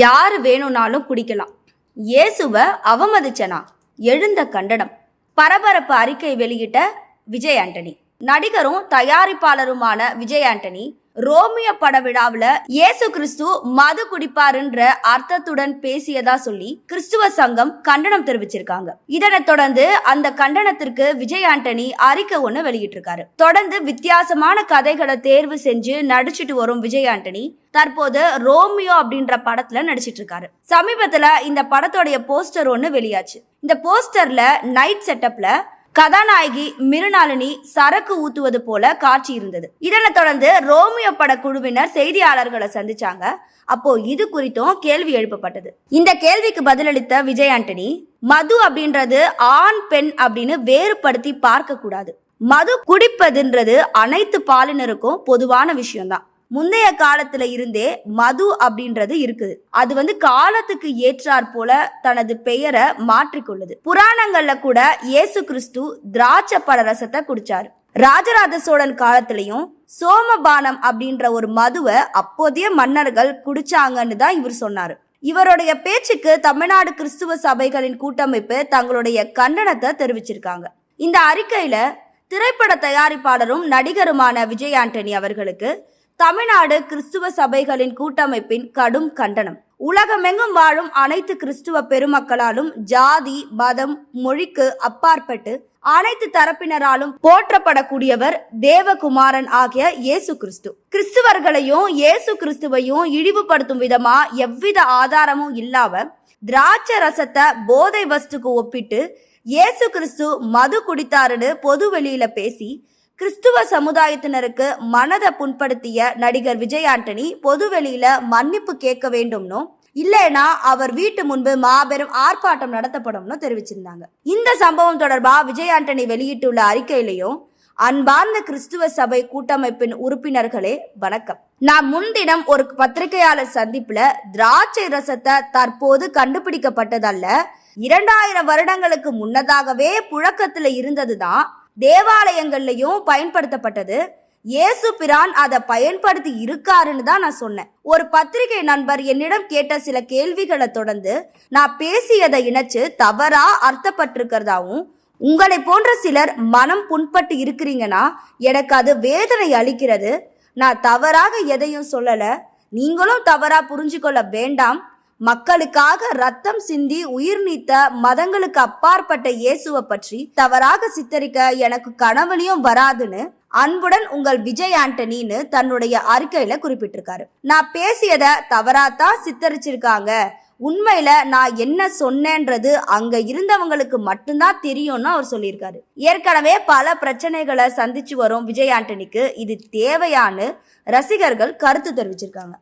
யாரு வேணும்னாலும் குடிக்கலாம். இயேசுவை அவமதிச்சனா? எழுந்த கண்டனம். பரபரப்பு அறிக்கை வெளியிட்ட விஜய் ஆண்டனி. நடிகரும் தயாரிப்பாளருமான விஜய் ஆண்டனி ரோமியோ பட விழாவில் இயேசு கிறிஸ்து மது குடிப்பாருன்ற அர்த்தத்துடன் பேசியதா சொல்லி கிறிஸ்துவ சங்கம் கண்டனம் தெரிவிச்சிருக்காங்க. இதனைத் தொடர்ந்து அந்த கண்டனத்திற்கு விஜய் ஆண்டனி அறிக்கை ஒண்ணு வெளியிட்டிருக்காரு. தொடர்ந்து வித்தியாசமான கதைகளை தேர்வு செஞ்சு நடிச்சிட்டு வரும் விஜய் ஆண்டனி தற்போது ரோமியோ அப்படின்ற படத்துல நடிச்சிட்டு இருக்காரு. சமீபத்துல இந்த படத்தோடைய போஸ்டர் ஒண்ணு வெளியாச்சு. இந்த போஸ்டர்ல நைட் செட்டப்ல கதாநாயகி மிருணாளினி சரக்கு ஊத்துவது போல காட்சி இருந்தது. இதனை தொடர்ந்து ரோமியோ பட குழுவினர் செய்தியாளர்களை சந்திச்சாங்க. அப்போ இது குறித்தும் கேள்வி எழுப்பப்பட்டது. இந்த கேள்விக்கு பதிலளித்த விஜய் ஆண்டனி, மது அப்படின்றது ஆண் பெண் அப்படின்னு வேறுபடுத்தி பார்க்க கூடாது. மது குடிப்பதுன்றது அனைத்து பாலினருக்கும் பொதுவான விஷயம்தான். முந்தைய காலத்துல இருந்தே மது அப்படின்றது இருக்குது. அது காலத்துக்கு ஏற்றாற் போல தனது பெயரை மாற்றிக்கொள்ளுது. புராணங்கள்ல கூட இயேசு கிறிஸ்து திராட்சை பழ ரசத்தை குடிச்சாரு. ராஜராஜ சோழன் காலத்திலையும் சோமபானம் அப்படின்ற ஒரு மதுவை அப்போதைய மன்னர்கள் குடிச்சாங்கன்னு தான் இவர் சொன்னாரு. இவருடைய பேச்சுக்கு தமிழ்நாடு கிறிஸ்துவ சபைகளின் கூட்டமைப்பு தங்களுடைய கண்டனத்தை தெரிவிச்சிருக்காங்க. இந்த அறிக்கையில திரைப்பட தயாரிப்பாளரும் நடிகருமான விஜய் ஆண்டனி அவர்களுக்கு தமிழ்நாடு கிறிஸ்துவ சபைகளின் கூட்டமைப்பின் கடும் கண்டனம். உலகமெங்கும் வாழும் அனைத்து கிறிஸ்துவ பெருமக்களாலும் ஜாதி மதம் மொழிக்கு அப்பாற்பட்டு அனைத்து தரப்பினராலும் போற்றப்படக்கூடியவர் தேவகுமாரன் ஆகிய இயேசு கிறிஸ்து. கிறிஸ்துவர்களையும் இயேசு கிறிஸ்துவையும் இழிவுபடுத்தும் விதமா எவ்வித ஆதாரமும் இல்லாம திராட்சை ரசத்தை போதை வஸ்துக்கு ஒப்பிட்டு இயேசு கிறிஸ்து மது குடித்தாருன்னு பொது வெளியில பேசி கிறிஸ்துவ சமுதாயத்தினருக்கு மனதை புண்படுத்திய நடிகர் விஜய் ஆண்டனி பொதுவெளியில மன்னிப்பு கேட்க வேண்டும்னு, இல்லைன்னா அவர் வீட்டு முன்பு மாபெரும் ஆர்ப்பாட்டம் நடத்தப்படும்னு தெரிவிச்சிருந்தாங்க. இந்த சம்பவம் தொடர்பா விஜய் ஆண்டனி வெளியிட்டுள்ள அறிக்கையிலையும், அன்பார்ந்த கிறிஸ்துவ சபை கூட்டமைப்பின் உறுப்பினர்களே வணக்கம். நான் முன்தினம் ஒரு பத்திரிகையாளர் சந்திப்புல திராட்சை ரசத்தை தற்போது கண்டுபிடிக்கப்பட்டதல்ல, 2000 வருடங்களுக்கு முன்னதாகவே புழக்கத்துல இருந்ததுதான், தேவாலயங்கள்லையும் பயன்படுத்தப்பட்டது. இயேசு பிரான் அதை பயன்படுத்தி இருக்காருன்னு தான் நான் சொன்னேன். ஒரு பத்திரிகை நண்பர் என்னிடம் கேட்ட சில கேள்விகளை தொடர்ந்து நான் பேசியதை இணைச்சு தவறா அர்த்தப்பட்டிருக்கிறதாவும், உங்களை போன்ற சிலர் மனம் புண்பட்டு இருக்கிறீங்கன்னா எனக்கு அது வேதனை அளிக்கிறது. நான் தவறாக எதையும் சொல்லல, நீங்களும் தவறா புரிஞ்சு கொள்ள வேண்டாம். மக்களுக்காக ரத்தம் சிந்தி உயிர் நீத்த மதங்களுக்கு அப்பாற்பட்ட இயேசுவை பற்றி தவறாக சித்தரிக்க எனக்கு கனவுலையும் வராதுன்னு அன்புடன் உங்கள் விஜய் ஆண்டனின்னு தன்னுடைய அறிக்கையில குறிப்பிட்டிருக்காரு. நான் பேசியதை தவறாத்தான் சித்தரிச்சிருக்காங்க. உண்மையில நான் என்ன சொன்னேன்றது அங்க இருந்தவங்களுக்கு மட்டும்தான் தெரியும்னு அவர் சொல்லியிருக்காரு. ஏற்கனவே பல பிரச்சனைகளை சந்திச்சு வரும் விஜய் ஆண்டனிக்கு இது தேவையான ரசிகர்கள் கருத்து தெரிவிச்சிருக்காங்க.